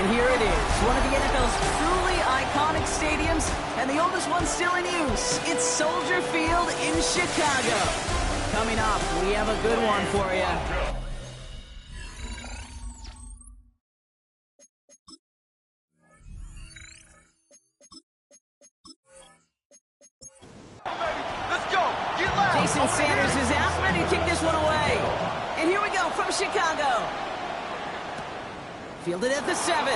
And here it is, one of the NFL's truly iconic stadiums, and the oldest one still in use. It's Soldier Field in Chicago. Coming up, we have a good one for you. Jason Sanders is out, ready to kick this one away. And here we go from Chicago. Fielded at the 7.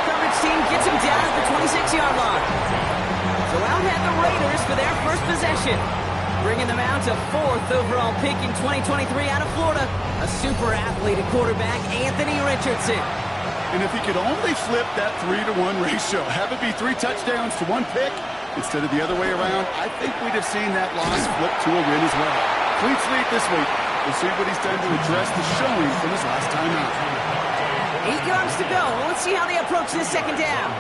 Coverage team gets him down at the 26-yard line. So out had the Raiders for their first possession, bringing them out to 4th overall pick in 2023 out of Florida. A super athlete at quarterback, Anthony Richardson. And if he could only flip that 3-to-1 ratio, have it be 3 touchdowns to 1 pick instead of the other way around, I think we'd have seen that loss flip to a win as well. Clean slate this week. We'll see what he's done to address the showing from his last time out. 8 yards to go. Let's see how they approach this second down.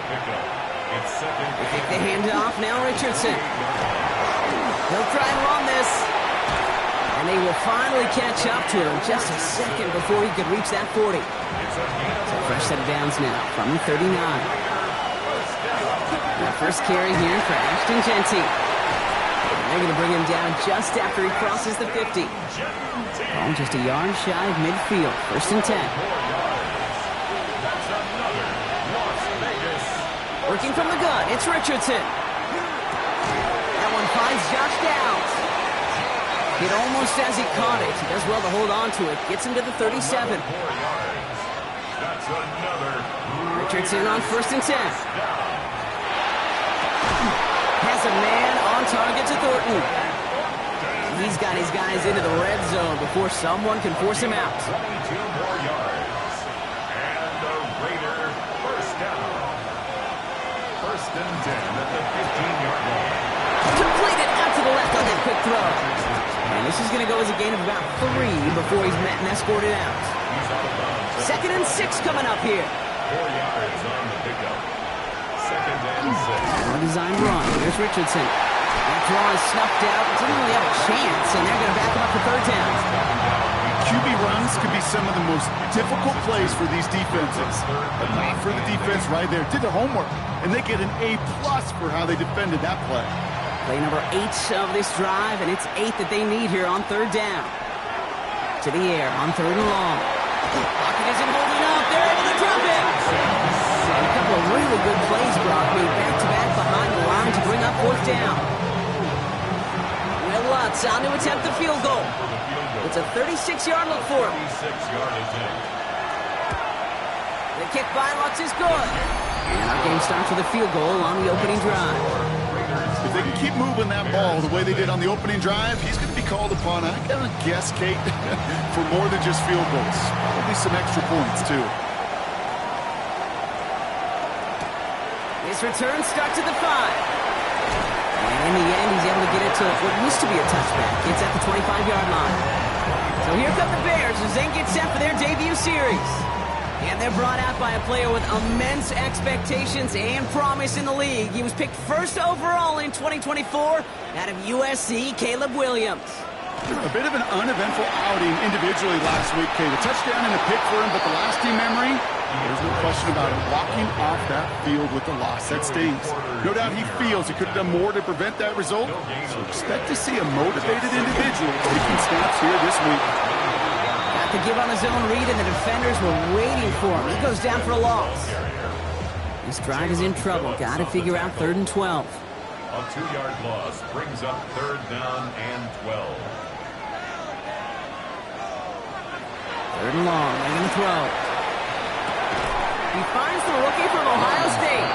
They take the handoff. Now Richardson. He'll try and run this. And they will finally catch up to him just a second before he could reach that 40. So fresh set of downs now from the 39. That first carry here for Ashton Jeanty. They're going to bring him down just after he crosses the 50. Ball just a yard shy of midfield. 1st and 10. Working from the gun, it's Richardson. That one finds Josh Downs. Hit almost as he caught it. He does well to hold on to it. Gets him to the 37. Richardson on 1st and 10. Has a man on target to Thornton. He's got his guys into the red zone before someone can force him out. 22 more yards. And the Raider first down. 1st and 10 at the 15-yard line. Completed out to the left on that quick throw. And this is going to go as a gain of about 3 before he's met and escorted out. 2nd and 6 coming up here. 4 yards on the pickup. 2nd and 6. Well-designed run. There's Richardson. That draw is snuffed out. Didn't really have a chance, and they're going to back him up for 3rd down. QB runs could be some of the most difficult plays for these defenses. But not for the defense right there. Did their homework, and they get an A+ for how they defended that play. Play number 8 of this drive, and it's 8 that they need here on 3rd down. To the air on 3rd and long. Pocket isn't holding up. They're able to drop it. And a couple of really good plays, Brock, made back-to-back behind the line to bring up 4th down. Will Lutz on to attempt the field goal. It's a 36-yard look for him. 36-yard attempt. The kick by Lutz is good. And our game starts with a field goal on the opening drive. If they can keep moving that ball the way they did on the opening drive, he's going to be called upon, I gotta guess, Kate, for more than just field goals. Probably some extra points, too. This return starts at the 5. And in the end, he's able to get it to what used to be a touchback. It's at the 25-yard line. So here come the Bears as they get set for their debut series. And they're brought out by a player with immense expectations and promise in the league. He was picked 1st overall in 2024 out of USC, Caleb Williams. A bit of an uneventful outing individually last week, Kate. A touchdown and a pick for him, but the lasting memory, there's no question about it. Walking off that field with the loss, that stings. No doubt he feels he could have done more to prevent that result. So expect to see a motivated individual taking snaps here this week. Got to give on his own read, and the defenders were waiting for him. He goes down for a loss. This drive is in trouble. Got to figure out 3rd and 12. A 2-yard loss brings up 3rd down and 12. 3rd and long. They're going to throw. He finds the rookie from Ohio State.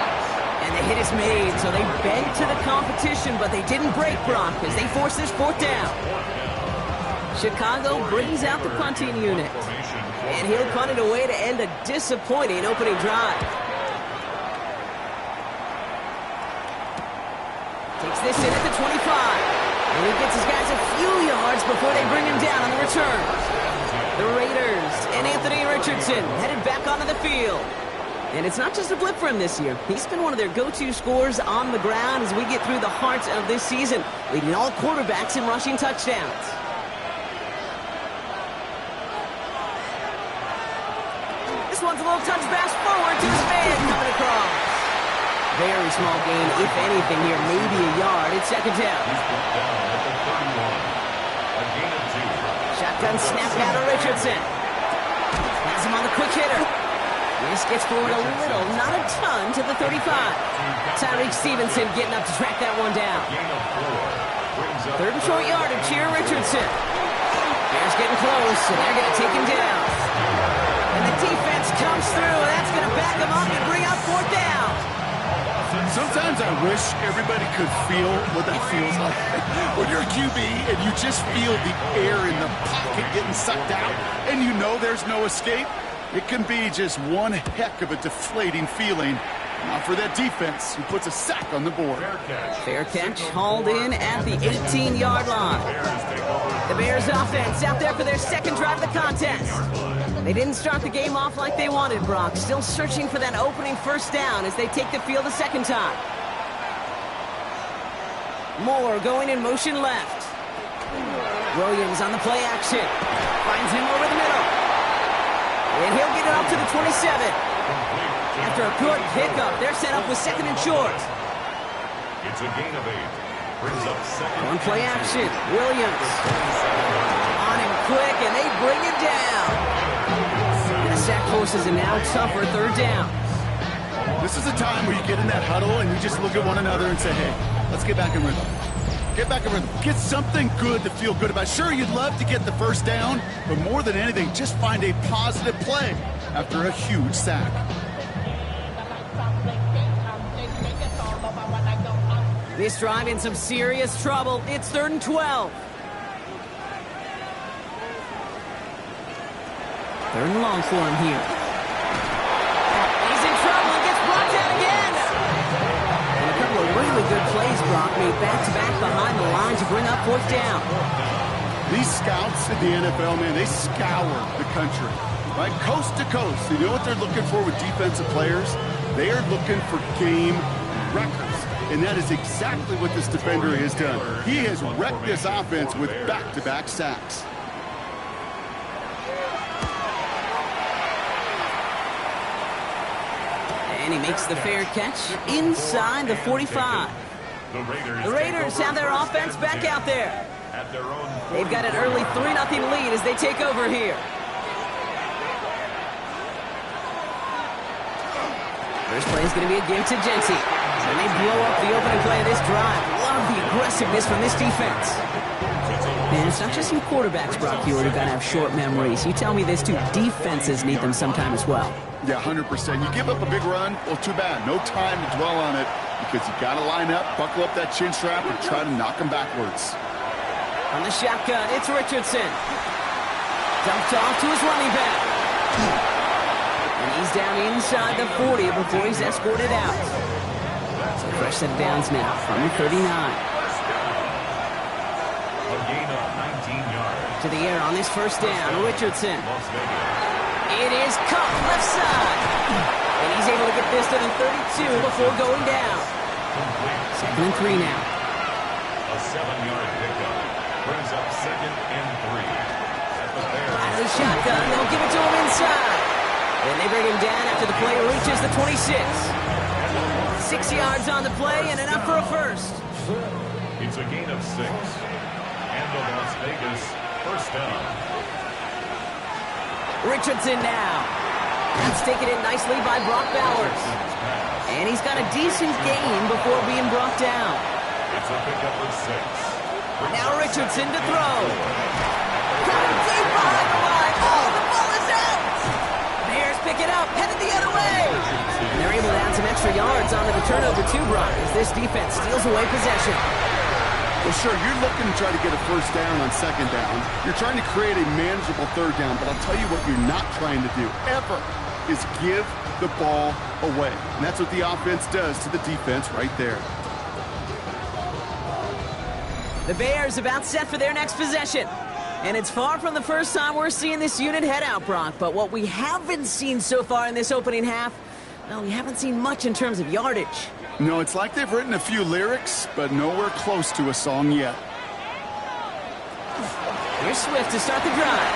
And the hit is made, so they bend to the competition, but they didn't break, Brock, as they force this 4th down. Chicago brings out the punting unit. And he'll punt it away to end a disappointing opening drive. Takes this in at the 25. And he gets his guys a few yards before they bring him down on the return. The Raiders and Anthony Richardson headed back onto the field. And it's not just a blip for him this year. He's been one of their go-to scorers on the ground as we get through the heart of this season, leading all quarterbacks in rushing touchdowns. This one's a little touch pass forward to his man coming across. Very small gain, if anything here, maybe a yard. It's second down. He's put down at the 31. A gain of 2. Shotgun snap out of Richardson. Has him on the quick hitter. This gets forward a little, not a ton, to the 35. Tyreek Stevenson getting up to track that one down. Gain of 4. Brings up 3rd and short yardage here, Richardson. Bears getting close, so they're going to take him down. And the defense comes through. That's going to back him up and bring up 4th down. Sometimes I wish everybody could feel what that feels like. When you're a QB and you just feel the air in the pocket getting sucked out and you know there's no escape, it can be just one heck of a deflating feeling. Now for that defense, who puts a sack on the board. Fair catch, hauled in at the 18-yard line. The Bears offense out there for their second drive of the contest. They didn't start the game off like they wanted, Brock. Still searching for that opening first down as they take the field a second time. Moore going in motion left. Williams on the play action. Finds him over the middle. And he'll get it up to the 27. After a good pickup, they're set up with 2nd and short. It's a gain of 8. Brings up 2nd. On play action, Williams. On him quick, and they bring him down. And the sack forces a now tougher 3rd down. This is a time where you get in that huddle and you just look at one another and say, hey, let's get back in rhythm. Get back in rhythm. Get something good to feel good about. Sure, you'd love to get the first down, but more than anything, just find a positive play after a huge sack. This drive in some serious trouble. It's 3rd and 12. 3rd and long for him here. He's in trouble and gets brought down again. And a couple of really good plays, Brock, made back-to-back behind the line to bring up 4th down. These scouts in the NFL, man, they scour the country, right? Coast to coast. You know what they're looking for with defensive players? They are looking for game records. And that is exactly what this defender has done. He has wrecked this offense with back-to-back sacks. And he makes the fair catch inside the 45. The Raiders have their offense back out there. They've got an early 3-0 lead as they take over here. First play is going to be a give to Jency. And they blow up the opening play of this drive. Love the aggressiveness from this defense. And it's not just you quarterbacks, Brock Hewitt, who got to have short memories. You tell me this too, defenses need them sometime as well. Yeah, 100%. You give up a big run, well, too bad. No time to dwell on it because you got to line up, buckle up that chin strap, and try to knock them backwards. On the shotgun, it's Richardson. Dumped off to his running back. And he's down inside the 40 before he's escorted out. So fresh set of downs now from the 39. A gain of 19 yards. To the air on this first down, Richardson. It is caught left side. And he's able to get this to the 32 before going down. 2nd and 3 now. A 7-yard pickup. Brings up 2nd and 3. Out of the shotgun, they'll give it to him inside. And they bring him down after the play reaches the 26. 6 yards on the play and enough for a first. It's a gain of 6. And the Las Vegas first down. Richardson now. He's taken it nicely by Brock Bowers. And he's got a decent gain before being brought down. It's a pickup of 6. Now Richardson to throw. Coming deep behind the line. Oh, the ball is out. Bears pick it up, headed the other way. And they're able to add some extra yards onto the turnover too, Brock, as this defense steals away possession. Well, sure, you're looking to try to get a first down on 2nd down. You're trying to create a manageable 3rd down, but I'll tell you what you're not trying to do, ever, is give the ball away. And that's what the offense does to the defense right there. The Bears about set for their next possession. And it's far from the first time we're seeing this unit head out, Brock. But what we haven't seen so far in this opening half, well, we haven't seen much in terms of yardage. No, it's like they've written a few lyrics, but nowhere close to a song yet. Here's Swift to start the drive.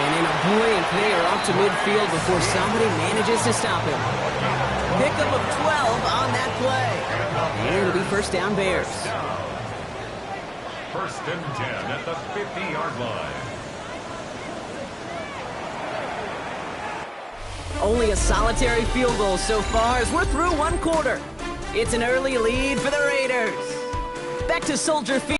And in a blink, they are up to midfield before somebody manages to stop him. Pickup of 12 on that play. And it'll be first down Bears. First and 10 at the 50-yard line. Only a solitary field goal so far as we're through one quarter. It's an early lead for the Raiders. Back to Soldier Field.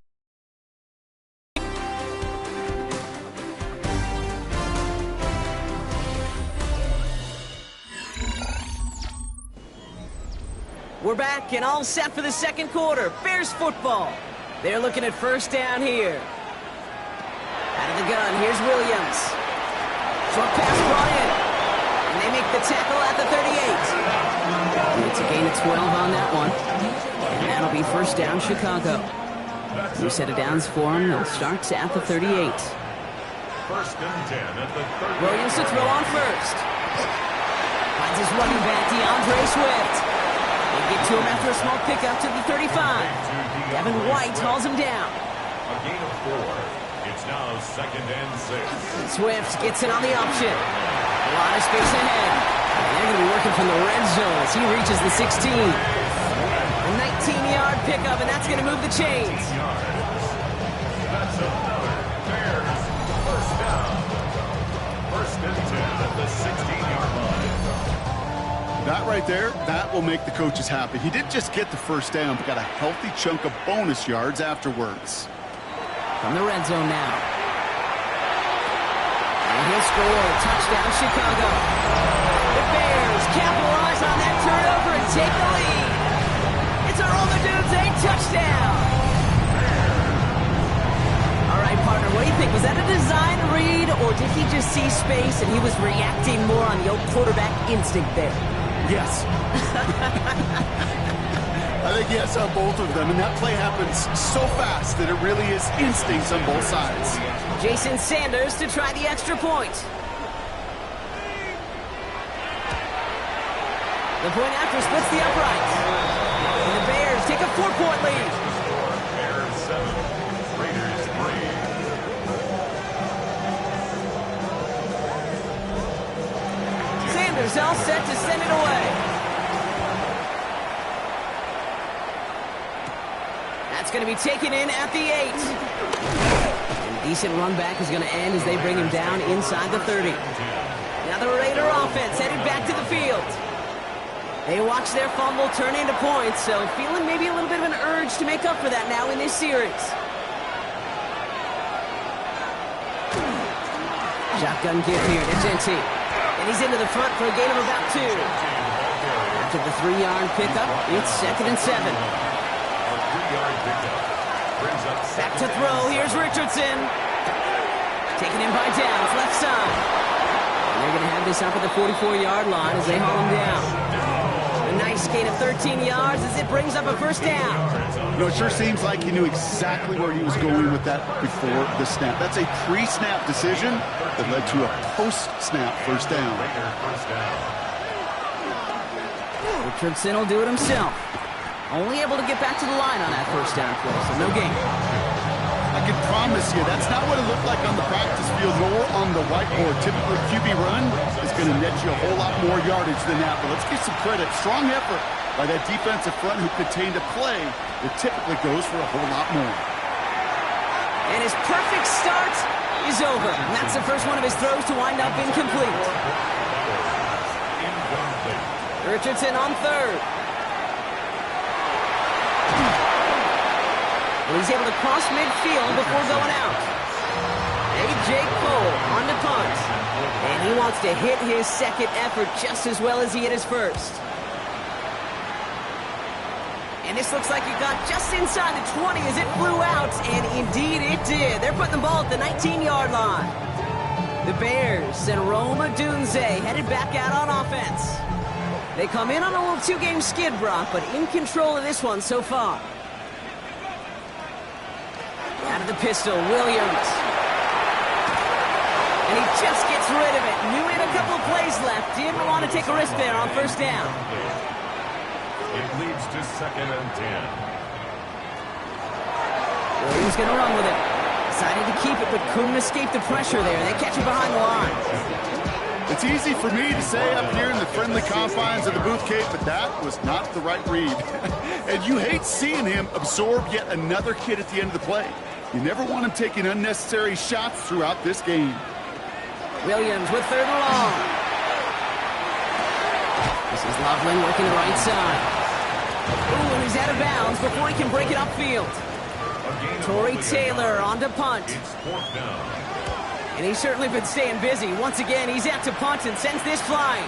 We're back and all set for the second quarter. Bears football. They're looking at first down here. Out of the gun, here's Williams. Short pass brought in. And they make the tackle at the 38. It's a gain of 12 on that one. And that'll be first down Chicago. New set of downs for them. They'll start at the 38. First and 10 at the 38. Williams to throw on first. Finds his running back, DeAndre Swift. They get to him after a small pickup to the 35. Devin White hauls him down. A gain of 4. It's now second and 6. Swift gets it on the option. A lot of space ahead. And they're going to be working from the red zone as he reaches the 16. A 19-yard pickup, and that's going to move the chains. That's another Bears first down. First and 10 at the 16-yard line. That right there, that will make the coaches happy. He didn't just get the first down, but got a healthy chunk of bonus yards afterwards. From the red zone now. And he'll score. Touchdown, Chicago. The Bears capitalize on that turnover and take the lead. It's a Roma Dudes, a touchdown. All right, partner, what do you think? Was that a design read, or did he just see space and he was reacting more on the old quarterback instinct there? Yes. I think yes on both of them, and that play happens so fast that it really is instincts on both sides. Jason Sanders to try the extra point. The point after splits the uprights. And the Bears take a 4-point lead. Bears 7, Raiders 3. Sanders all set to send it away. That's going to be taken in at the 8. And decent run back is going to end as they bring him down inside the 30. Now the Raider offense headed back to the field. They watch their fumble turn into points, so feeling maybe a little bit of an urge to make up for that now in this series. Shotgun give here to Genty. And he's into the front for a gain of about 2. After the 3-yard pickup, it's second and 7. Back to throw. Here's Richardson. Taken in by Downs, left side. And they're going to have this up at the 44-yard line as they haul him down. A nice gain of 13 yards as it brings up a first down. You know, it sure seems like he knew exactly where he was going with that before the snap. That's a pre-snap decision that led to a post-snap first down. Richardson will do it himself. Only able to get back to the line on that first down play, so no gain. I can promise you that's not what it looked like on the practice field nor on the whiteboard. Typically, QB run is going to net you a whole lot more yardage than that, but let's give some credit. Strong effort by that defensive front who contained a play that typically goes for a whole lot more. And his perfect start is over. And that's the first one of his throws to wind up incomplete. Richardson on third. And he's able to cross midfield before going out. A.J. Cole on the punt. And he wants to hit his second effort just as well as he hit his first. And this looks like it got just inside the 20 as it flew out, and indeed it did. They're putting the ball at the 19-yard line. The Bears and Rome Odunze headed back out on offense. They come in on a little 2-game skid, Brock, but in control of this one so far. Out of the pistol, Williams. And he just gets rid of it. Knew he had a couple of plays left. Didn't want to take a risk there on first down. It leads to second and 10. Williams going to run with it. Decided to keep it, but couldn't escape the pressure there. They catch it behind the line. It's easy for me to say up here in the friendly confines of the booth, Kate, but that was not the right read. And you hate seeing him absorb yet another hit at the end of the play. You never want him taking unnecessary shots throughout this game. Williams with third and long. This is Loveland working the right side. Ooh, and he's out of bounds before he can break it upfield. Torrey Taylor on to punt. And he's certainly been staying busy. Once again, he's out to punt and sends this flying.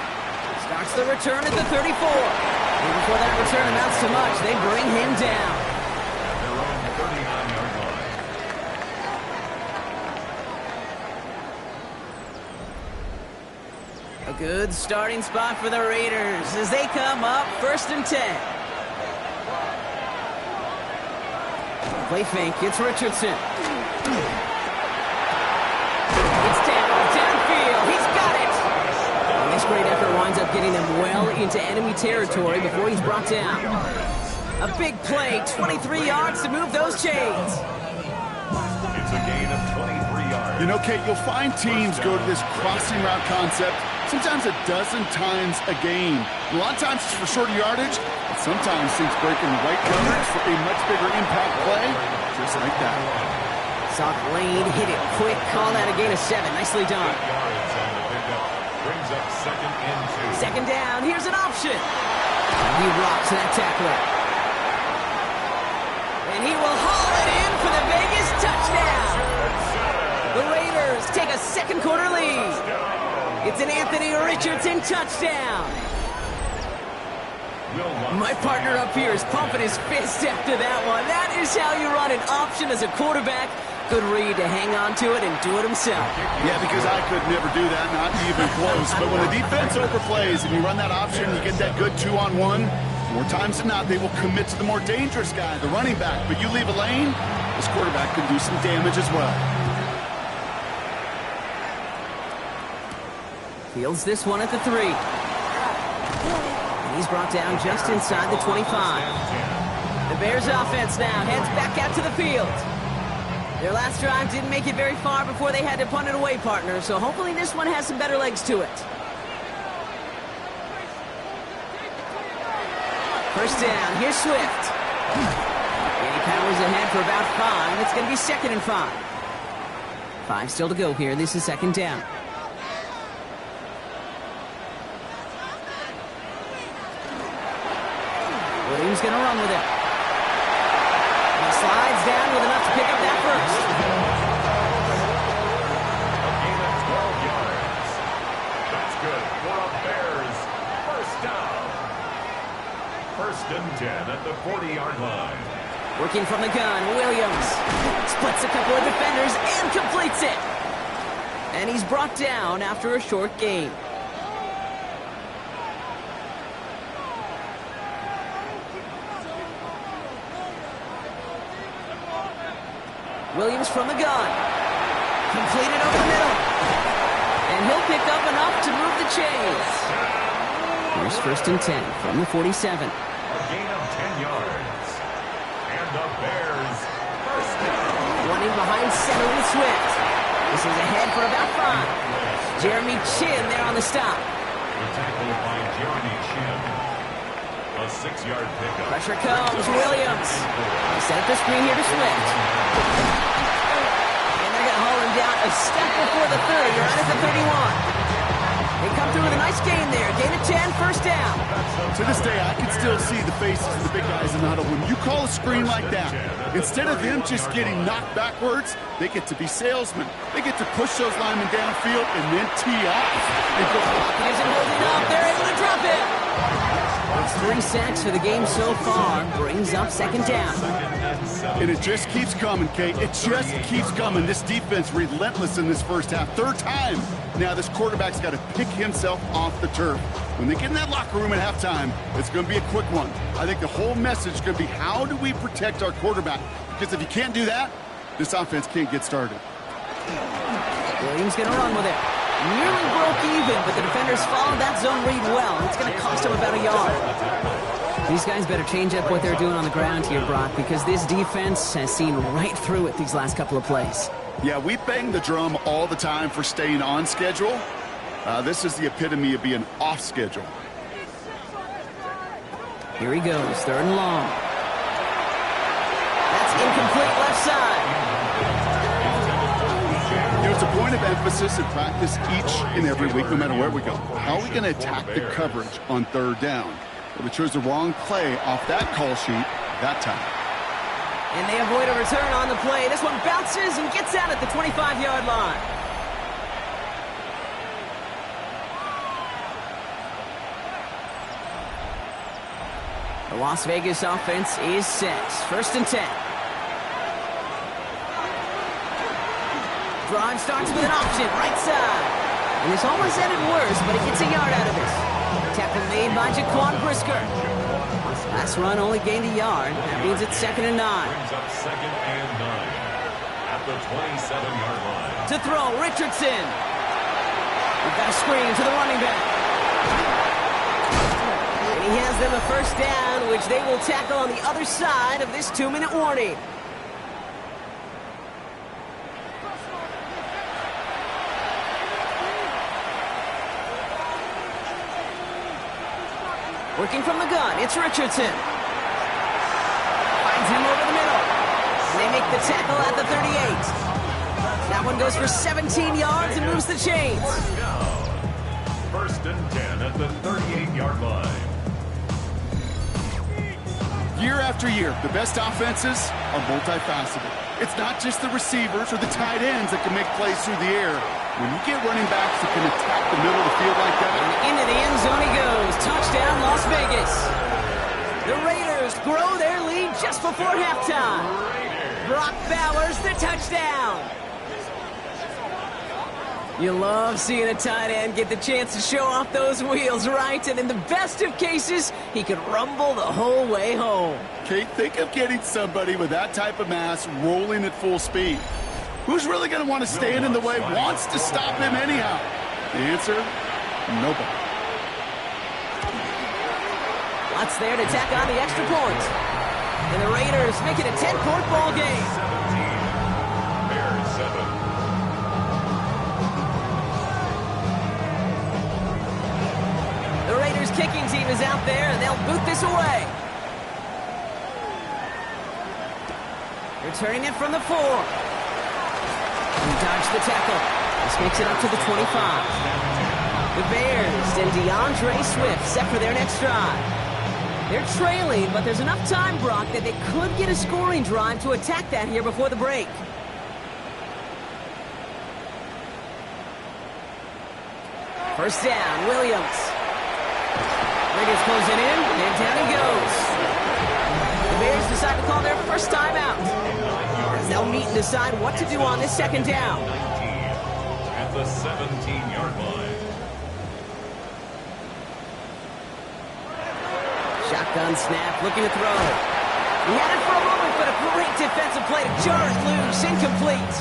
Starts the return at the 34. And before that return amounts to much, they bring him down. Their own 39-yard line. A good starting spot for the Raiders as they come up 1st and 10. Play fake, it's Richardson. It's downfield, he's got it! And this great effort winds up getting them well into enemy territory before he's brought down. A big play, 23 yards to move those chains. It's a gain of 23 yards. You know, Kate, you'll find teams go to this crossing route concept sometimes a dozen times a game. A lot of times it's for shorter yardage, but sometimes things break in the right coverage for a much bigger impact play, just like that. Sock Lane hit it quick, call that a gain of 7. Nicely done. 8 yards on the pickup. Brings up 2nd and 2. Second down, here's an option. And he rocks that tackler. And he will haul it in for the Vegas touchdown. The Raiders take a second quarter lead. It's an Anthony Richardson touchdown. My partner up here is pumping his fist after that one. That is how you run an option as a quarterback. Good read to hang on to it and do it himself. Yeah, because I could never do that, not even close. But when the defense overplays and you run that option, you get that good 2-on-1, more times than not, they will commit to the more dangerous guy, the running back. But you leave a lane, this quarterback can do some damage as well. Fields this one at the 3. And he's brought down just inside the 25. The Bears offense now heads back out to the field. Their last drive didn't make it very far before they had to punt it away, partner, so hopefully this one has some better legs to it. First down, here's Swift. And he powers ahead for about 5. It's going to be 2nd and 5. 5 still to go here. This is 2nd down. Williams going to run with it. And he slides down with enough to pick up that first. A gain of 12 yards. That's good for a Bears first down. 1st and 10 at the 40-yard line. Working from the gun, Williams splits a couple of defenders and completes it. And he's brought down after a short gain. Williams from the gun. Completed over the middle. And he'll pick up enough to move the chains. Here's 1st and 10 from the 47. A gain of 10 yards. And the Bears first down. Running behind center with Swift. This is ahead for about 5. Jeremy Chin there on the stop. The tackle by Jeremy Chin. A 6-yard pickup. Pressure comes, Williams. They set up the screen here to Swift. And they're going to haul him down a step before the 30, right at the 31. They come through with a nice gain there. Gain of 10, first down. To this day, I can still see the faces of the big guys in the huddle. When you call a screen like that, instead of them just getting knocked backwards, they get to be salesmen. They get to push those linemen downfield and then tee off. And go He isn't holding up. They're able to drop it. It's 3 sacks for the game so far. Brings up 2nd down. And it just keeps coming, Kate. It just keeps coming. This defense relentless in this first half. 3rd time. Now this quarterback's got to pick himself off the turf. When they get in that locker room at halftime, it's going to be a quick one. I think the whole message is going to be, how do we protect our quarterback? Because if you can't do that, this offense can't get started. Williams going to run with it. Nearly broke even, but the defenders followed that zone read well. It's going to cost him about a yard. These guys better change up what they're doing on the ground here, Brock, because this defense has seen right through it these last couple of plays. Yeah, we bang the drum all the time for staying on schedule. This is the epitome of being off schedule. Here he goes, 3rd and long. That's incomplete left side. You know, it's a point of emphasis in practice each and every week, no matter where we go. How are we going to attack the coverage on 3rd down? Well, we chose the wrong play off that call sheet that time. And they avoid a return on the play. This one bounces and gets out at the 25-yard line. The Las Vegas offense is set. 1st and 10. Drive starts with an option, right side. And this almost ended worse, but it gets a yard out of this. Tackle made by Jaquan Brisker. Last run only gained a yard. That means it's 2nd and 9. Brings up 2nd and 9 at the 27-yard line. To throw, Richardson. We've got a screen to the running back. And he has them a 1st down, which they will tackle on the other side of this 2-minute warning. Working from the gun, it's Richardson. Finds him over the middle. And they make the tackle at the 38. That one goes for 17 yards and moves the chains. 1st and 10 at the 38-yard line. Year after year, the best offenses are multifaceted. It's not just the receivers or the tight ends that can make plays through the air. When you get running backs that can attack the middle of the field like that. And into the end zone he goes. Touchdown, Las Vegas. The Raiders grow their lead just before halftime. Brock Bowers, the touchdown. You love seeing a tight end get the chance to show off those wheels, right? And in the best of cases, he could rumble the whole way home. Kate, think of getting somebody with that type of mass rolling at full speed. Who's really going to want to stand in the way, wants to stop him anyhow? The answer, nobody. Watts there to tack on the extra point. And the Raiders make it a 10-point ball game. 17, Bears 7. The Raiders kicking team is out there, and they'll boot this away. Returning it from the 4. And dodge the tackle. This makes it up to the 25. The Bears and DeAndre Swift set for their next drive. They're trailing, but there's enough time, Brock, that they could get a scoring drive to attack that here before the break. First down, Williams. Raiders close it in, and down he goes. The Bears decide to call their first timeout. As they'll meet and decide what to do on this 2nd down. 19 at the 17-yard line. Shotgun snap, looking to throw. He had it for a moment, but a great defensive play to jar it loose, incomplete.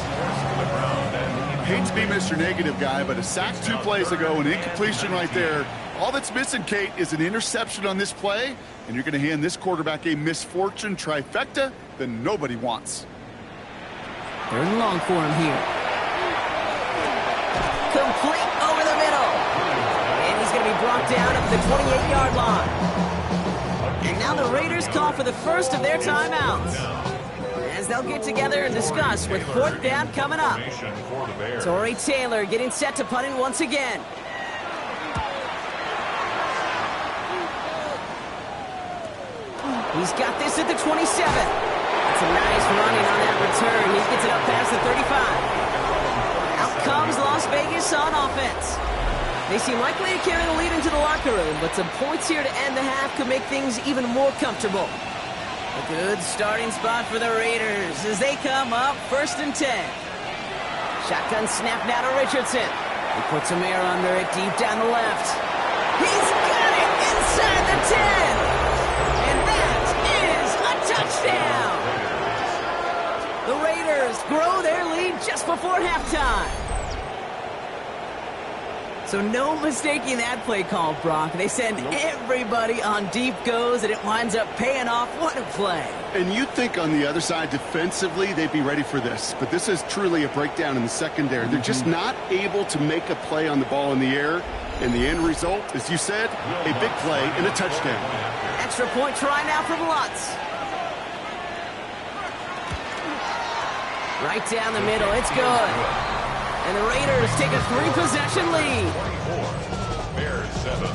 I hate to be Mr. Negative guy, but a sack 2 plays ago, an incompletion right there. All that's missing, Kate, is an interception on this play, and you're going to hand this quarterback a misfortune trifecta that nobody wants. 3rd and long for him here. Complete over the middle. And he's going to be brought down at the 28-yard line. And now the Raiders call for the first of their timeouts, as they'll get together and discuss with 4th down coming up. Torrey Taylor getting set to punt it once again. He's got this at the 27. That's a nice running on that return. He gets it up past the 35. Out comes Las Vegas on offense. They seem likely to carry the lead into the locker room, but some points here to end the half could make things even more comfortable. A good starting spot for the Raiders as they come up 1st and 10. Shotgun snap now to Richardson. He puts some air under it deep down the left. He's got it inside the 10. And that is a touchdown. The Raiders grow their lead just before halftime. So no mistaking that play call, Brock. They send everybody on deep goes, and it winds up paying off. What a play. And you'd think on the other side, defensively, they'd be ready for this. But this is truly a breakdown in the secondary. They're just not able to make a play on the ball in the air. And the end result, as you said, a big play and a touchdown. Extra point try now from Lutz. Right down the middle. It's good. And the Raiders take a 3-possession lead. 24, Bears 7.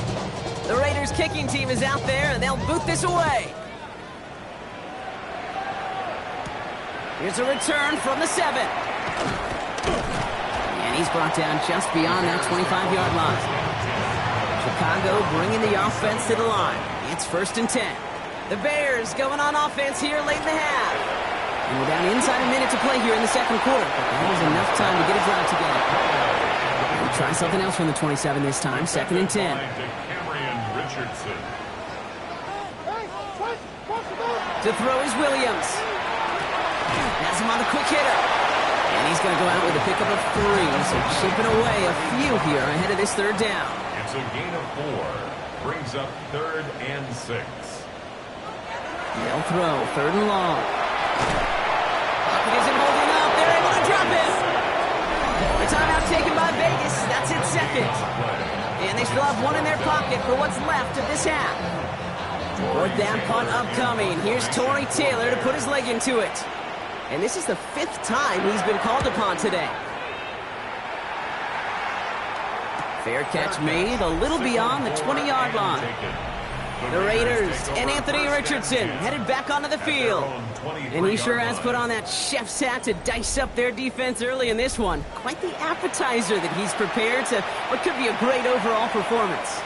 The Raiders kicking team is out there, and they'll boot this away. Here's a return from the 7. And he's brought down just beyond that 25-yard line. Chicago bringing the offense to the line. It's 1st and 10. The Bears going on offense here late in the half. And we're down inside a minute to play here in the second quarter. But that was enough time to get a drive together. We'll try something else from the 27 this time. 2nd and 10. To throw is Williams. Has him on the quick hitter. And he's going to go out with a pickup of 3. So chipping away a few here ahead of this 3rd down. It's a gain of 4. Brings up 3rd and 6. They'll throw 3rd and long. Pocket isn't holding up. They're able to drop it. The timeout taken by Vegas. That's its 2nd. And they still have 1 in their pocket for what's left of this half. 4th down punt upcoming. Here's Tory Taylor to put his leg into it. And this is the 5th time he's been called upon today. Fair catch made a little beyond the 20-yard line. The Raiders and Anthony Richardson headed back onto the field. And he sure has put on that chef's hat to dice up their defense early in this one. Quite the appetizer that he's prepared to what could be a great overall performance.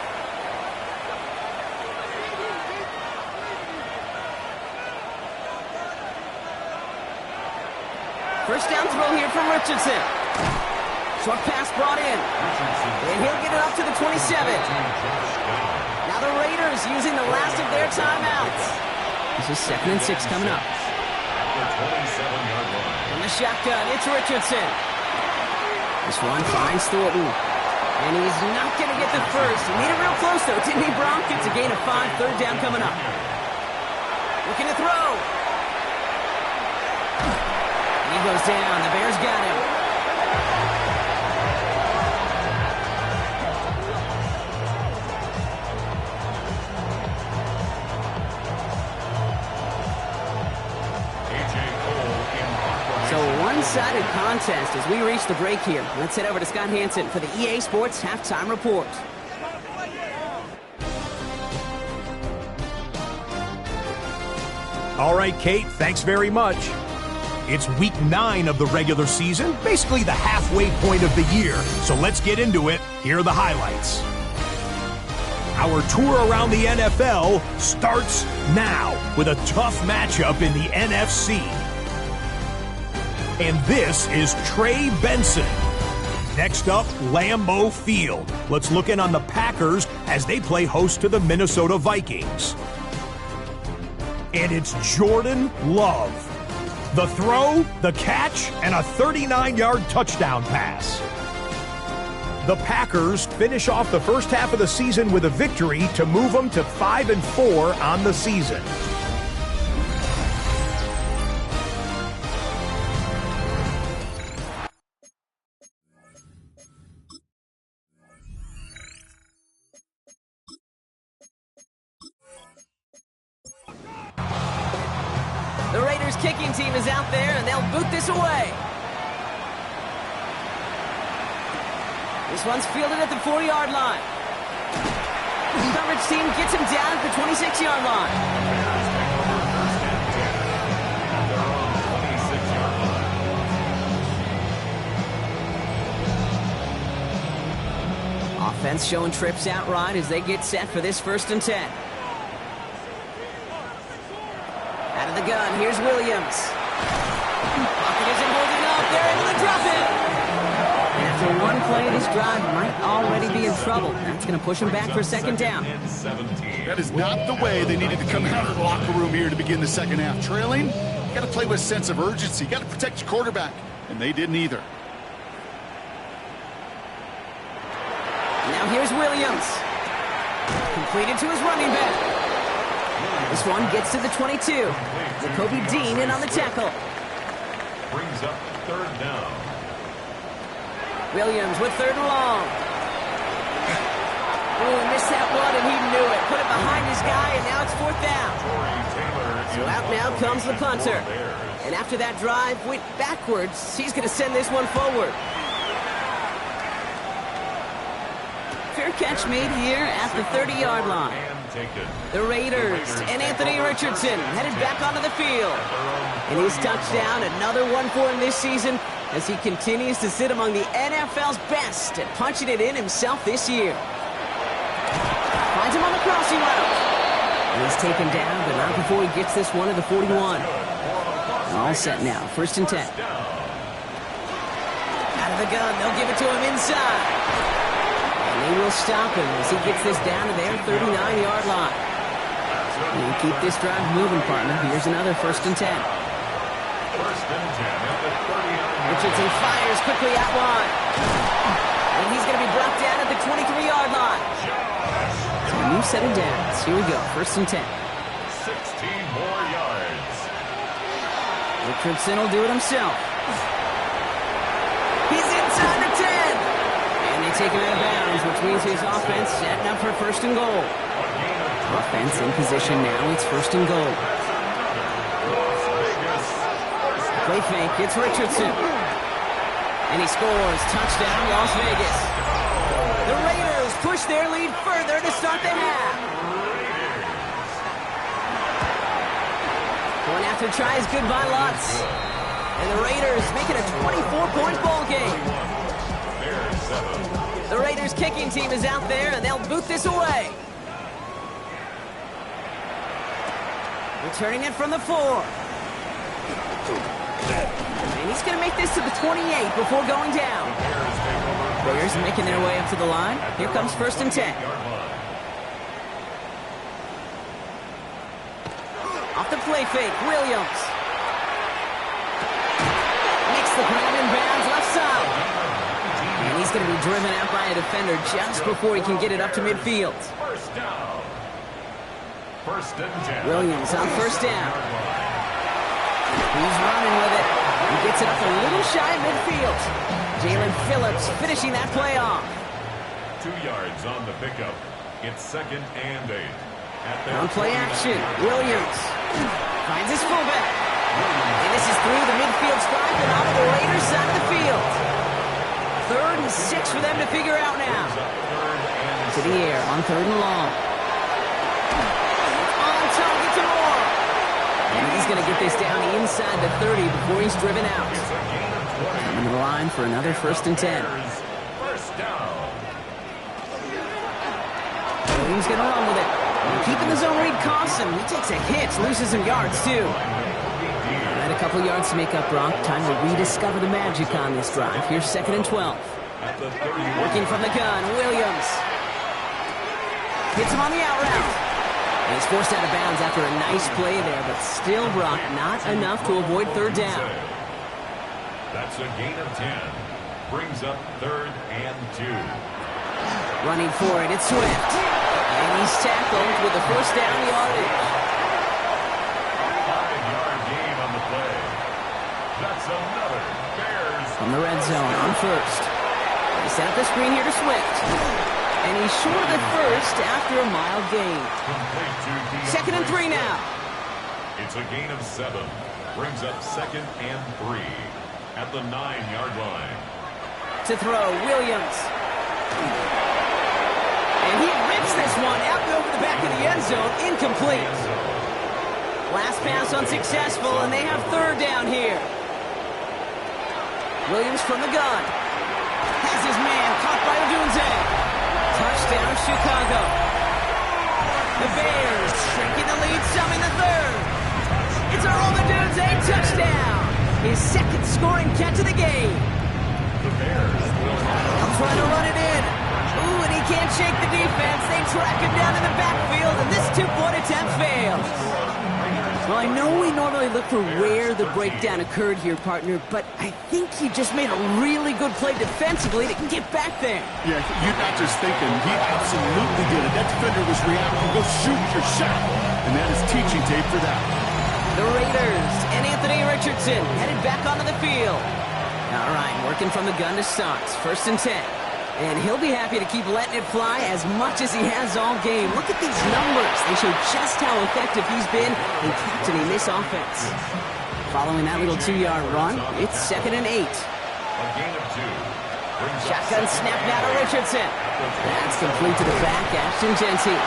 First down throw here from Richardson. Short pass brought in. And he'll get it up to the 27. Now the Raiders using the last of their timeouts. This is 2nd and 6 coming up. From the shotgun, it's Richardson. This one finds Thornton. And he's not going to get the first. He made it real close, though, didn't he, Bronk? It's a gain of 5, 3rd down coming up. Looking to throw. He goes down. The Bears got him. So one-sided contest as we reach the break here. Let's head over to Scott Hansen for the EA Sports Halftime Report. All right, Kate, thanks very much. It's week 9 of the regular season, basically the halfway point of the year. So let's get into it. Here are the highlights. Our tour around the NFL starts now with a tough matchup in the NFC. And this is Trey Benson. Next up, Lambeau Field. Let's look in on the Packers as they play host to the Minnesota Vikings. And it's Jordan Love. The throw, the catch, and a 39-yard touchdown pass. The Packers finish off the first half of the season with a victory to move them to 5-4 on the season. The Raiders kicking team is out there, and they'll boot this away. This one's fielded at the 40-yard line. The coverage team gets him down at the 26-yard line. Offense showing trips outright as they get set for this 1st and 10. Out of the gun, here's Williams. Pocket isn't holding up. They're able to drop it. And after one play, this drive might already be in trouble. That's going to push him back for 2nd down. That is not the way they needed to come out of the locker room here to begin the second half. Trailing, you got to play with a sense of urgency. You got to protect your quarterback, and they didn't either. Williams. Completed to his running back. This one gets to the 22. Jacoby Dean in on the tackle. Brings up third down. Williams with third and long. Ooh, missed that one, and he knew it. Put it behind his guy, and now it's fourth down. So out now comes the punter. And after that drive went backwards, he's going to send this one forward. Fair catch made here at the 30-yard line. The Raiders and Anthony Richardson headed back onto the field. And his touchdown, another one for him this season, as he continues to sit among the NFL's best at punching it in himself this year. Finds him on the crossing route. And he's taken down, but not before he gets this one to the 41. All set now, 1st and 10. Out of the gun, they'll give it to him inside. And they will stop him as he gets this down to their 39-yard line. And keep this drive moving, partner. Here's another 1st and 10. 1st and 10 at the 39. Richardson fires quickly out wide. And he's going to be brought down at the 23-yard line. So a new set of downs. Here we go, 1st and 10. 16 more yards. Richardson will do it himself. He's inside the 10. And they take him out of bounds, which means his offense setting up for 1st and goal. Offense in position now. It's 1st and goal. Play fake. It's Richardson. And he scores. Touchdown, Las Vegas. The Raiders push their lead further to start the half. Going after tries good by Lutz. And the Raiders make it a 24-point ball game. The Raiders kicking team is out there, and they'll boot this away. Returning it from the 4. And he's going to make this to the 28 before going down. Bears making their way up to the line. Here comes 1st and 10. Off the play fake, Williams. Makes the grab in bounds left side. And he's going to be driven out by a defender just before he can get it up to midfield. 1st down. 1st and 10. Williams on 1st down. He's running with it. He gets it up a little shy of midfield. Jalen Phillips finishing that play off. 2 yards on the pickup. It's 2nd and 8. On play action, Williams finds his fullback. And this is through the midfield stripe and onto the Raiders side of the field. 3rd and 6 for them to figure out now. To the air on 3rd and long. On target to Moore. And he's going to get this down inside the 30 before he's driven out. Coming to the line for another 1st and 10. 1st down. Williams going to run with it. Keeping the zone read costs him. He takes a hit, loses some yards too. And a couple yards to make up, Brock. Time to rediscover the magic on this drive. Here's 2nd and 12. Working from the gun, Williams. Hits him on the out route. And he's forced out of bounds after a nice play there, but still, Brock, not enough to avoid 3rd down. That's a gain of 10. Brings up 3rd and 2. Running for it, it's Swift. And he's tackled with the 1st down yardage. 5-yard gain on the play. That's another Bears. From the red zone on 1st. They set up the screen here to Swift. And he's short of the 1st after a mild gain. 2nd and 3 now. It's a gain of 7. Brings up 2nd and 3 at the 9-yard line. To throw, Williams. And he rips this one out and over the back of the end zone. Incomplete. Last pass unsuccessful, and they have 3rd down here. Williams from the gun. Has his man caught by Odunze. Touchdown, Chicago. The Bears shrinking the lead, some in the 3rd. It's Earl Odunze, touchdown. His 2nd scoring catch of the game. The Bears will trying to run it in. Ooh, and he can't shake the defense. They track him down in the backfield, and this 2-point attempt fails. Well, I know we normally look for where the breakdown occurred here, partner, but I think he just made a really good play defensively to get back there. Yeah, you're not just thinking. He absolutely did it. That defender was reacting. Go shoot your shot. And that is teaching tape for that. The Raiders and Anthony Richardson headed back onto the field. All right, working from the gun to start. 1st and 10. And he'll be happy to keep letting it fly as much as he has all game. Look at these numbers. They show just how effective he's been in captaining this offense. Following that little 2-yard run, it's 2nd and 8. A gain of 2. Shotgun snap now to Richardson. That's complete to the back, Ashton Jeanty.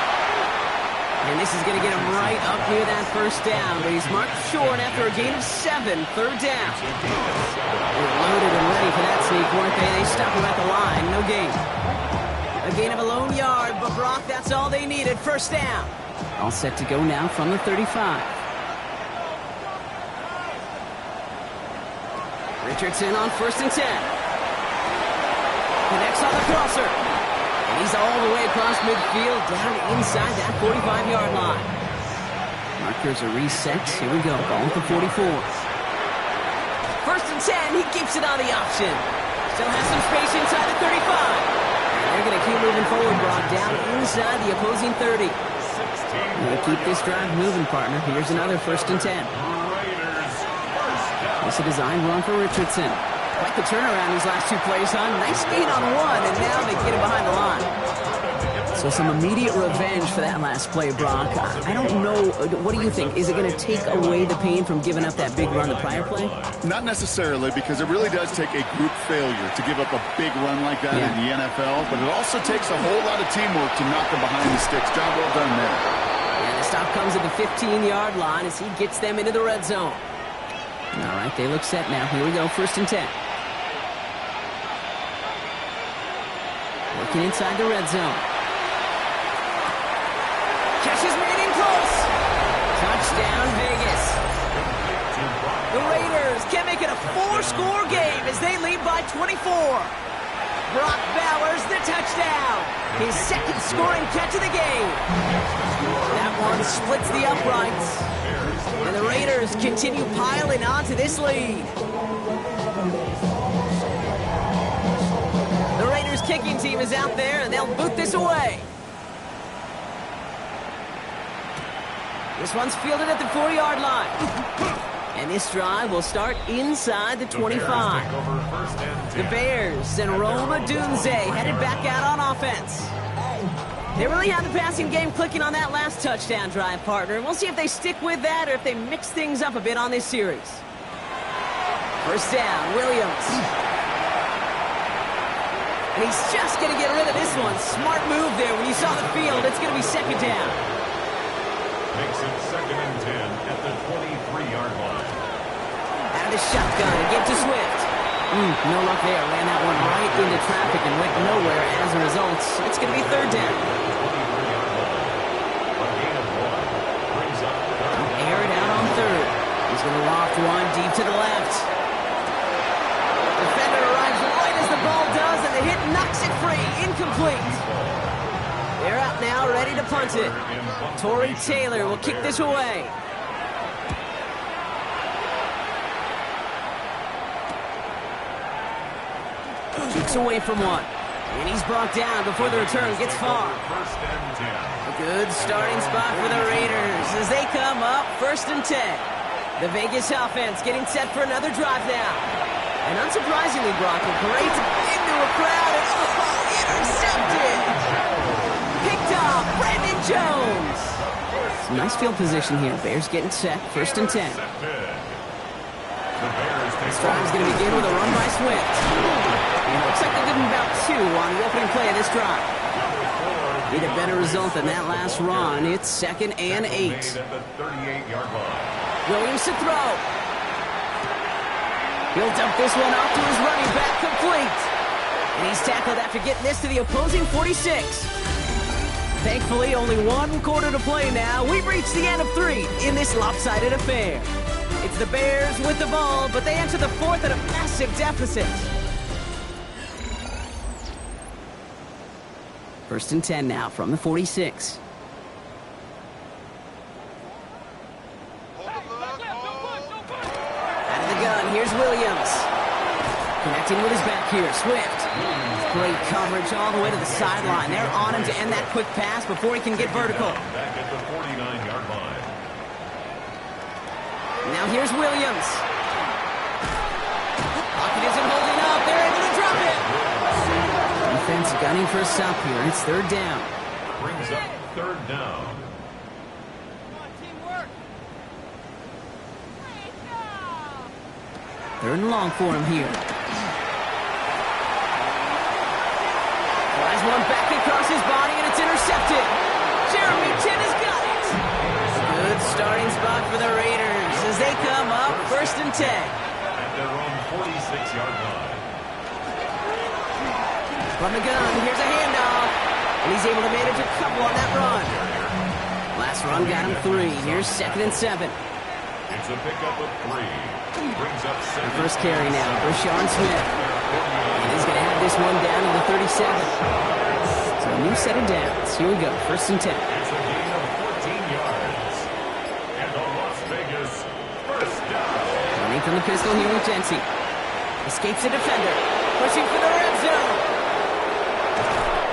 And this is going to get him right up near that 1st down, but he's marked short after a gain of 7, 3rd down. They're loaded and ready for that sneak, weren't they? They stop him at the line, no gain. A gain of a lone yard, but Brock, that's all they needed, 1st down. All set to go now from the 35. Richardson on 1st and 10. Connects on the crosser. And he's all the way across midfield, down inside that 45-yard line. Markers are reset. Here we go. Ball at the 44. 1st and 10. He keeps it on the option. Still has some space inside the 35. And they're going to keep moving forward, Brock, down inside the opposing 30. We'll keep this drive moving, partner. Here's another 1st and 10. It's a design run for Richardson. Quite the turnaround these last 2 plays, huh? Nice gain on 1, and now they get him behind the line. So some immediate revenge for that last play, Brock. I don't know. What do you think? Is it going to take away the pain from giving up that big run the prior play? Not necessarily, because it really does take a group failure to give up a big run like that in the NFL, but it also takes a whole lot of teamwork to knock them behind the sticks. Job well done there. And the stop comes at the 15-yard line as he gets them into the red zone. All right, they look set now. Here we go, 1st and 10. Working inside the red zone. Catch is made in close. Touchdown, Vegas. The Raiders can make it a 4-score game as they lead by 24. Brock Bowers, the touchdown. His 2nd scoring catch of the game. That one splits the uprights. And the Raiders continue piling on to this lead. The Raiders kicking team is out there, and they'll boot this away. This one's fielded at the 4-yard line. And this drive will start inside the 25. The Bears and Rome Odunze headed back out on offense. They really have the passing game clicking on that last touchdown drive, partner. We'll see if they stick with that or if they mix things up a bit on this series. 1st down, Williams. And he's just going to get rid of this one. Smart move there. When you saw the field, it's going to be 2nd down. Makes it 2nd and 10 at the 23-yard line. Out of the shotgun, get to Swift. No luck there. Ran that one right into traffic and went nowhere as a result. It's going to be 3rd down. Air it out on 3rd. He's going to loft one deep to the left. Defender arrives right as the ball does, and the hit knocks it free. Incomplete. They're out now, ready to punt it. Torrey Taylor will kick this away. Kicks away from one. And he's brought down before the return gets far. A good starting spot for the Raiders as they come up 1st and 10. The Vegas offense getting set for another drive now. And unsurprisingly, Brock, a great into a crowd and intercepted. Picked off Brandon Jones. Some nice field position here. Bears getting set. 1st and 10. This drive is going to begin with a run by Swift. And it looks like they did about 2 on the opening play of this drive. Need a better result than that last run. It's 2nd and 8. Williams to throw. He'll dump this one off to his running back, complete. And he's tackled after getting this to the opposing 46. Thankfully, only 1 quarter to play now. We've reached the end of 3 in this lopsided affair. It's the Bears with the ball, but they enter the 4th at a massive deficit. 1st and 10 now from the 46. Here's Williams. Connecting with his back here. Swift. Great coverage all the way to the sideline. They're on him to end that quick pass before he can get vertical. Back at the 49-yard line. Now here's Williams. Pocket isn't holding up. They're able to drop it. Defense gunning for a stop here. It's third down. Brings up third down. Third and long for him here. Flies one back across his body, and it's intercepted. Jeremy Chin has got it. Good starting spot for the Raiders as they come up first and 10. At their own 46-yard line. From the gun, here's a handoff. And he's able to manage a couple on that run. Last run got him 3. Here's 2nd and 7. It's a pickup of 3. Brings up second. First carry now, Rashawn Smith. And he's going to have this one down to the 37. So a new set of downs. Here we go, first and 10. It's a gain of 14 yards. And the Las Vegas first down. Running from the pistol here with Jency. Escapes the defender. Pushing for the red zone.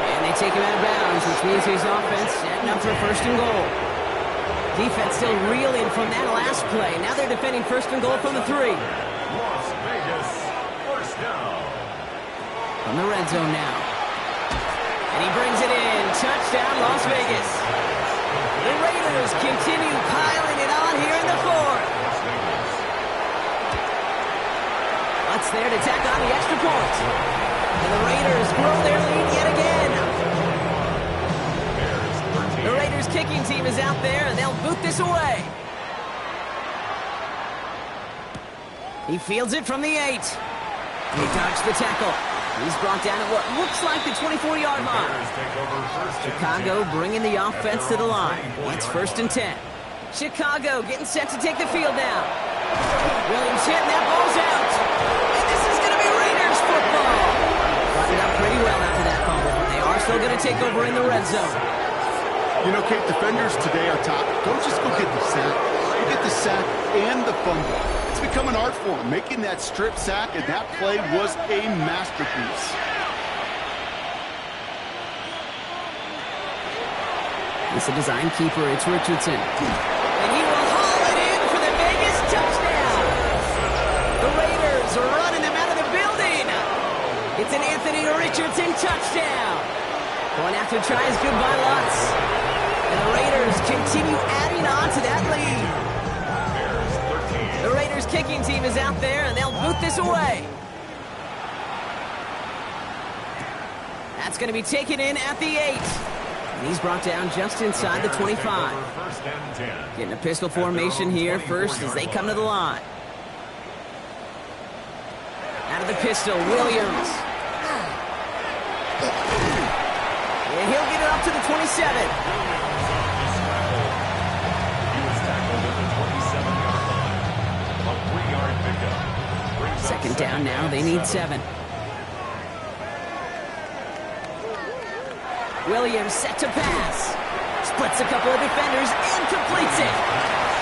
And they take him out of bounds, which means his offense setting up for first and goal. Defense still reeling from that last play. Now they're defending first and goal from the 3. Las Vegas first down. From the red zone now. And he brings it in. Touchdown, Las Vegas. The Raiders continue piling it on here in the 4th. What's there to tack on the extra point? And the Raiders grow their lead yet again. The Raiders kicking team is out there, and they'll boot this away. He fields it from the 8. He dodged the tackle. He's brought down at what looks like the 24-yard line. Chicago bringing the offense to the line. It's first and 10. Chicago getting set to take the field now. Williams hit, and that ball's out. And this is going to be Raiders football. Buttoned up pretty well after that fumble. They are still going to take over in the red zone. You know, Kate, defenders today are top. Don't just go get the sack. You get the sack and the fumble. It's become an art form. Making that strip sack, and that play was a masterpiece. It's a design keeper. It's Richardson. And he will haul it in for the Vegas touchdown. The Raiders are running them out of the building. It's an Anthony Richardson touchdown. Going after tries good by Lutz. And the Raiders continue adding on to that lead. The Raiders kicking team is out there, and they'll boot this away. That's going to be taken in at the 8. And he's brought down just inside the 25. Getting a pistol formation here first as they come to the line. Out of the pistol, Williams. And he'll get it up to the 27. Second down now, they need 7. Williams set to pass. Splits a couple of defenders and completes it.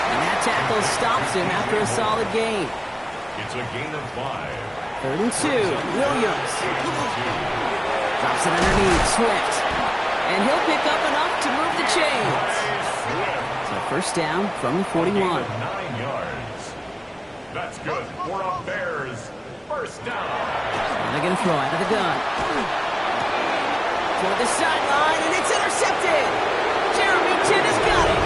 And that tackle stops him after a solid gain. It's a gain of 5. Third and 2, Williams. Drops it underneath, Swift. And he'll pick up enough to move the chains. So first down from the 41. 9 yards. That's good for a Bears first down. And they're going to throw out of the gun. Toward the sideline, and it's intercepted. Jeremy Chin has got it.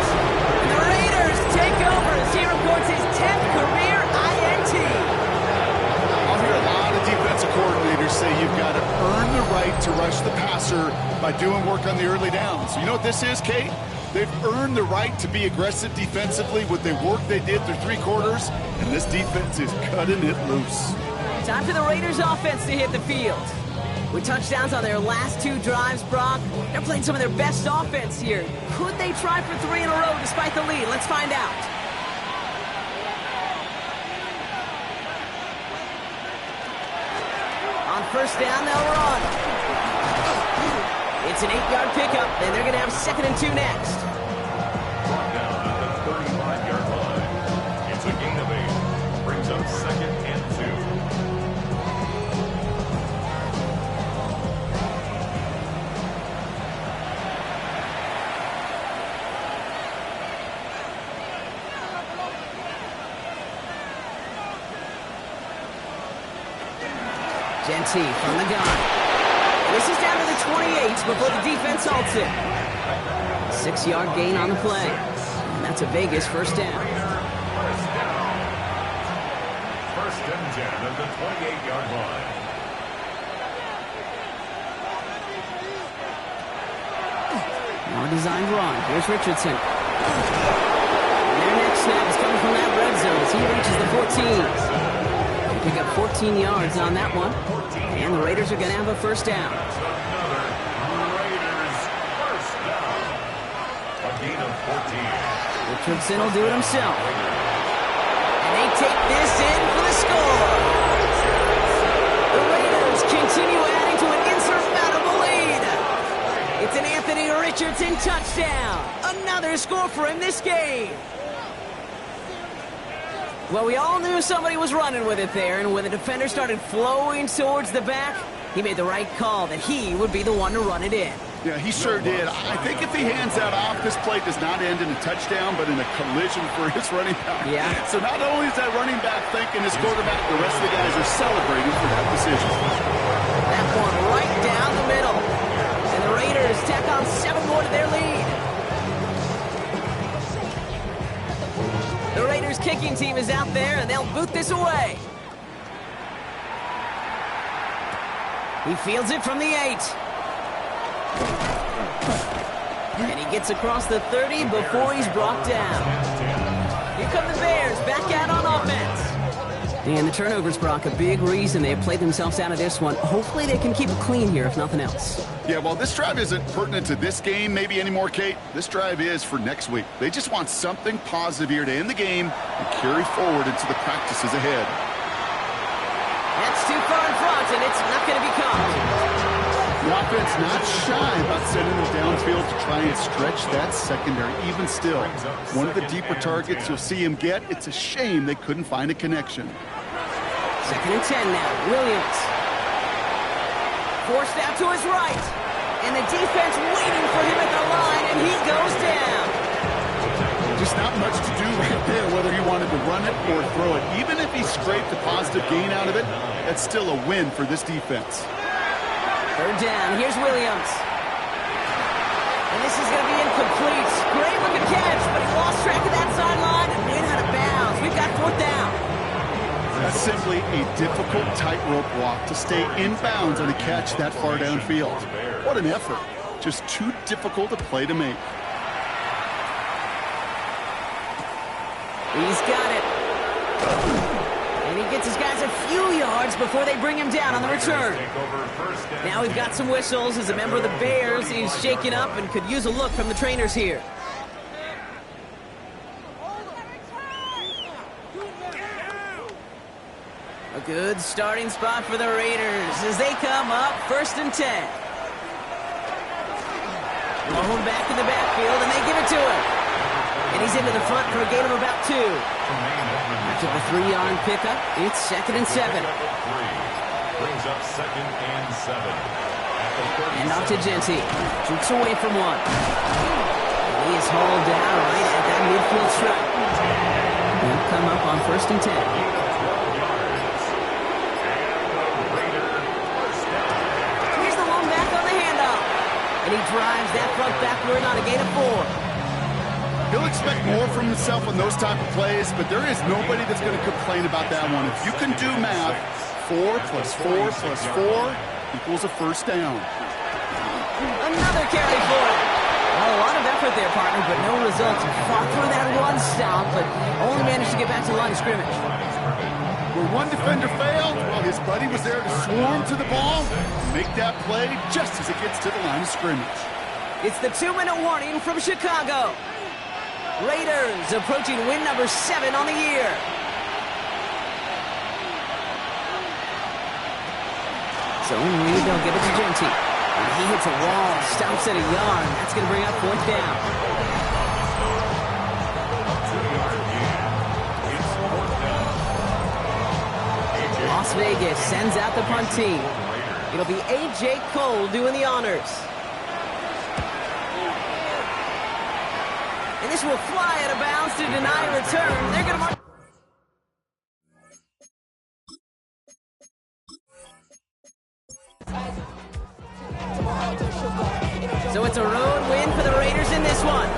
And the Raiders take over as he reports his 10th career INT. I'll hear a lot of defensive coordinators say you've got to earn the right to rush the passer by doing work on the early downs. You know what this is, Kate? They've earned the right to be aggressive defensively with the work they did through 3 quarters, and this defense is cutting it loose. Time for the Raiders offense to hit the field. With touchdowns on their last 2 drives, Brock, they're playing some of their best offense here. Could they try for 3 in a row despite the lead? Let's find out. On first down, they'll run. It's an 8-yard pickup, and they're going to have 2nd and 2 next. Brought down at the 35-yard line. It's a gain of 8. Brings up 2nd and 2. Genty from the gun. This is down to the 28 before the defense halts it. 6-yard gain on the play. And that's a Vegas first down. First and 10 at the 28-yard line. More designed run. Here's Richardson. And their next snap is coming from that red zone as he reaches the 14. They pick up 14 yards on that one. And the Raiders are going to have a first down. Another Raiders first down. A gain of 14. Richardson will do it himself. And they take this in for the score. The Raiders continue adding to an insurmountable lead. It's an Anthony Richardson touchdown. Another score for him this game. Well, we all knew somebody was running with it there, and when the defender started flowing towards the back, he made the right call that he would be the one to run it in. Yeah, he sure did. I think if he hands that off, this play does not end in a touchdown, but in a collision for his running back. Yeah. So not only is that running back thanking his quarterback, the rest of the guys are celebrating for that decision. That one right down the middle. And the Raiders tack on 7 more to their lead. The Raiders kicking team is out there, and they'll boot this away. He fields it from the 8. And he gets across the 30 before he's brought down. Here come the Bears back out on offense. And the turnovers, Brock, a big reason they've played themselves out of this one. Hopefully they can keep it clean here, if nothing else. Yeah, well, this drive isn't pertinent to this game maybe anymore, Kate. This drive is for next week. They just want something positive here to end the game and carry forward into the practices ahead. That's too far in front, and it's not going to be caught. The offense not shy about sending them downfield to try and stretch that secondary. Even still, one of the deeper targets you'll see him get. It's a shame they couldn't find a connection. 2nd and 10 now. Williams. Forced out to his right. And the defense waiting for him at the line, and he goes down. Just not much to do right there, whether he wanted to run it or throw it. Even if he scraped a positive gain out of it, that's still a win for this defense. 3rd down. Here's Williams. And this is going to be incomplete. Great looking catch, but he lost track of that sideline and went out of bounds. We've got 4th down. That's simply a difficult tightrope walk to stay in bounds on a catch that far downfield. What an effort. Just too difficult a play to make. He's got it. And he gets his guys a few yards before they bring him down on the return. Now we've got some whistles as a member of the Bears is shaken up and could use a look from the trainers here. A good starting spot for the Raiders as they come up 1st and 10. Blown back in the backfield, and they give it to him. And he's into the front for a gain of about 2. After the 3-yard pickup, it's 2nd and 7. Brings up 2nd and 7. And off to Genty. Shoots away from one. And he is hauled down right at that midfield stripe. He'll come up on 1st and 10. Here's the one back on the handoff. And he drives that front backward on a gain of 4. He'll expect more from himself on those type of plays, but there is nobody that's going to complain about that one. If you can do math, 4 plus 4 plus 4 equals a first down. Another carry for him. Well, a lot of effort there, partner, but no results. Fought through that one stop, but only managed to get back to the line of scrimmage. Where one defender failed, well, his buddy was there to swarm to the ball and make that play just as it gets to the line of scrimmage. It's the 2-minute warning from Chicago. Raiders approaching win number 7 on the year. So read, they'll give it to Genty. And he hits a wall, stops at a yard. That's going to bring up 4th down. Las Vegas sends out the punt team. It'll be A.J. Cole doing the honors. And this will fly out of bounds to deny a return. They're going to mark So it's a road win for the Raiders in this one.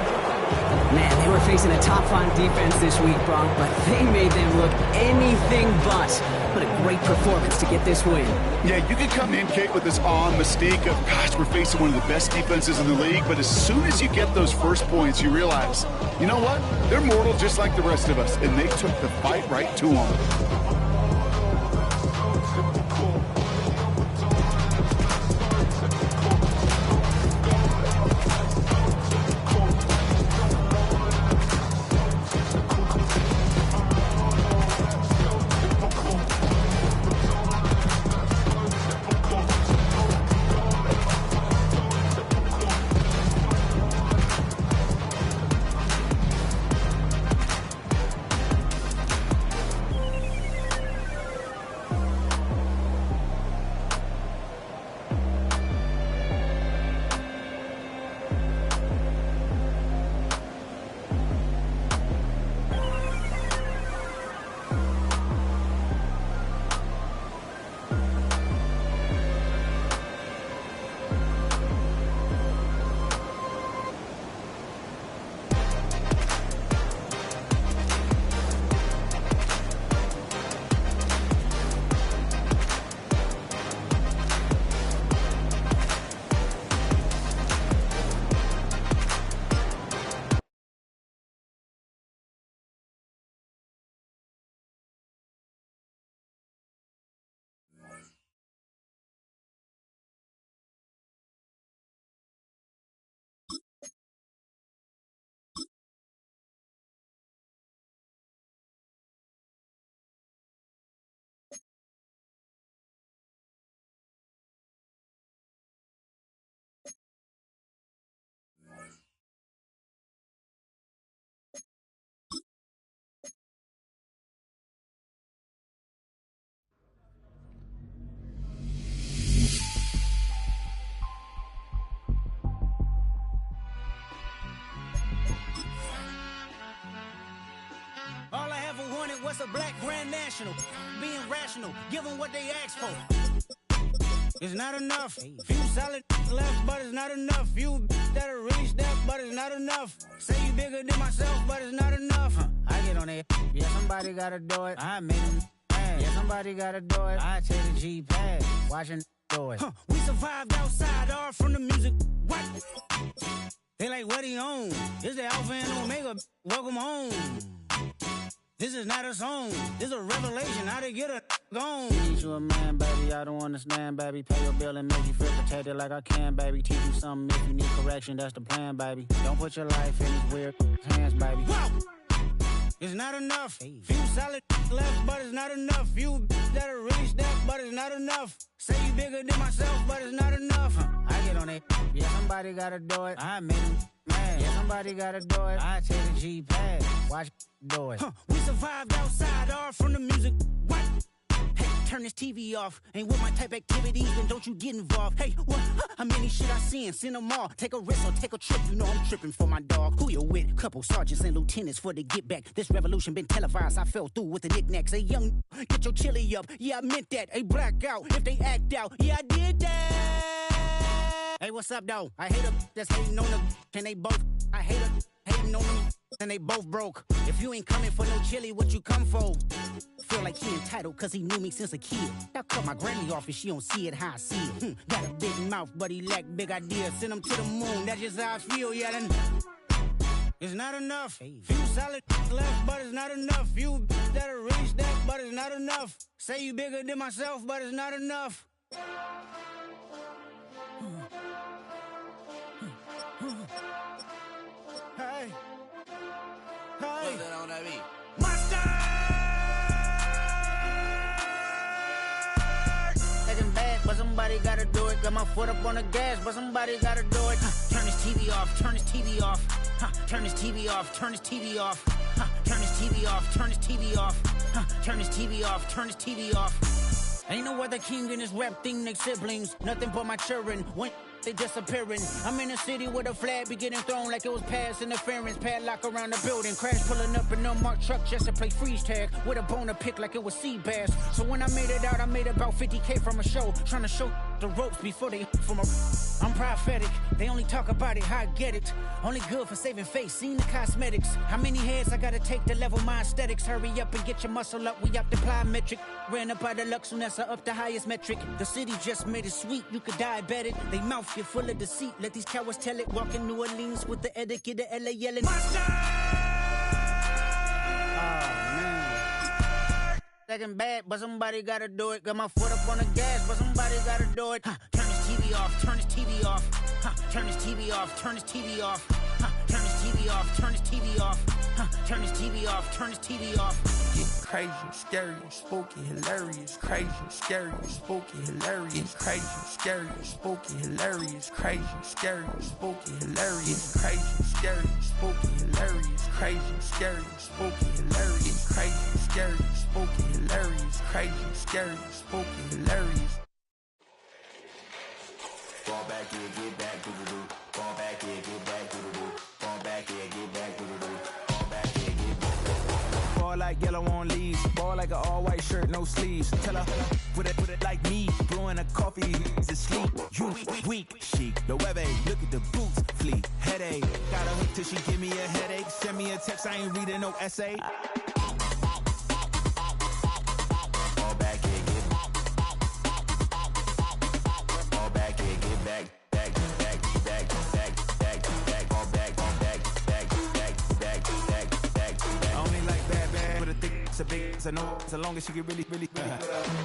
Man, they were facing a top-5 defense this week, Bronk, but they made them look anything but. What a great performance to get this win. Yeah, you can come in, Kate, with this awe and mystique of, gosh, we're facing one of the best defenses in the league, but as soon as you get those first points, you realize, you know what? They're mortal just like the rest of us, and they took the fight right to them. All I ever wanted was a black Grand National. Being rational, give them what they ask for. It's not enough. Few solid left, but it's not enough. Few that'll reach that, but it's not enough. Say you bigger than myself, but it's not enough. I get on it. Yeah, somebody gotta do it. I made him mad. Yeah, somebody gotta do it. I take the G-pad. Watching do it. We survived outside, all from the music. What? They like, what he on? This the Alpha and Omega. Welcome home. This is not a song. This is a revelation. How to get a gone. Need you a man, baby. I don't understand, baby. Pay your bill and make you feel protected like I can, baby. Teach you something if you need correction. That's the plan, baby. Don't put your life in these weird hands, baby. Whoa! It's not enough. Few solid left, but it's not enough. Few that'll reach that, but it's not enough. Say you bigger than myself, but it's not enough. I get on it. Yeah, somebody gotta do it. I made him mad. Yeah, somebody gotta do it. I take the G-pad. Watch do it. We survived outside, all from the music. What? Hey, turn this TV off. Ain't with my type activities, then don't you get involved. Hey, what? How many shit I seen? Send them all. Take a risk or take a trip. You know I'm tripping for my dog. Who you with? Couple sergeants and lieutenants for the get back. This revolution been televised. I fell through with the knickknacks. Hey, young, get your chili up. Yeah, I meant that. Hey, black out if they act out. Yeah, I did that. Hey, what's up, though? I hate them that's hating on them. And they both, I hate them hating on them. And they both broke. If you ain't coming for no chili, what you come for? Feel like he entitled cause he knew me since a kid. I cut my granny off and she don't see it how I see it. Got a big mouth, but he lack big ideas. Send him to the moon, that's just how I feel, yeah. Then it's not enough. Few solid left, but it's not enough. Few that'll reach that, but it's not enough. Say you bigger than myself, but it's not enough. Hey. Hey. Monster! Taking back, but somebody gotta do it. Got my foot up on the gas, but somebody gotta do it. Turn this TV off, turn this TV off. Turn this TV off, turn this TV off. Turn this TV off, turn this TV off. Turn this TV off, turn this TV off. Ain't no other king in this rap thing, they siblings. Nothing but my children. When they disappearing. I'm in a city where the flag be getting thrown like it was pass interference. Padlock around the building. Crash pulling up an unmarked truck just to play freeze tag. With a bone to pick like it was sea bass. So when I made it out, I made about 50K from a show. Trying to show the ropes before they from a. I'm prophetic. They only talk about it, how I get it. Only good for saving face, seen the cosmetics. How many heads I gotta take to level my aesthetics? Hurry up and get your muscle up, we up the plyometric. Ran up out of luck, soon as I up the highest metric. The city just made it sweet, you could diabetic. They mouth get full of deceit, let these cowards tell it. Walk in New Orleans with the etiquette of LA yelling. Second bad, but somebody gotta do it. Got my foot up on the gas, but somebody gotta do it. Turn his TV off, turn his TV off. Turn his TV off, turn his TV off. Turn his TV off, turn his TV off. Turn his TV off, turn his TV off. Get crazy, scary, spooky, hilarious. Crazy, scary, spooky, hilarious. Crazy, scary, spooky, hilarious. Crazy, scary, spooky, hilarious. Crazy, scary, spooky, hilarious. Crazy, scary, spooky, hilarious. Crazy, scary, spooky, hilarious. Crazy, scary, spooky, hilarious. Fall back here, get back, doo-doo-doo. Fall back here, get back, doo-doo-doo. Fall back here, get back, doo-doo-doo. Fall back here, get back. Ball like yellow on leaves. Ball like an all-white shirt, no sleeves. Tell her, put it like me. Blowing a coffee, to sleep. You weak, chic. The web look at the boots, fleet. Headache. Got a hook till she give me a headache. Send me a text, I ain't reading no essay. I know so long as she get really good.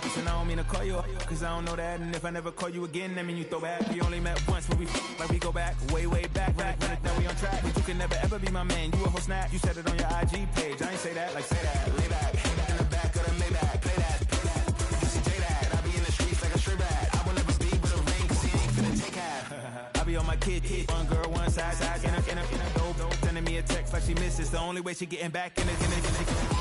Listen, I don't mean to call you up, cause I don't know that. And if I never call you again, that mean you throw back. We only met once when we like we go back, way back. When it, now we on track. But you can never ever be my man. You a whole snap. You said it on your IG page. I ain't say that, like say that. Lay back, in the back of the Maybach. Play that. You see J that. I be in the streets like a straight rat. I will never speak with a ring, cause he ain't finna take half. I be on my kid. One girl, one side, in a dope. Sending me a text like she misses. The only way she getting back in it.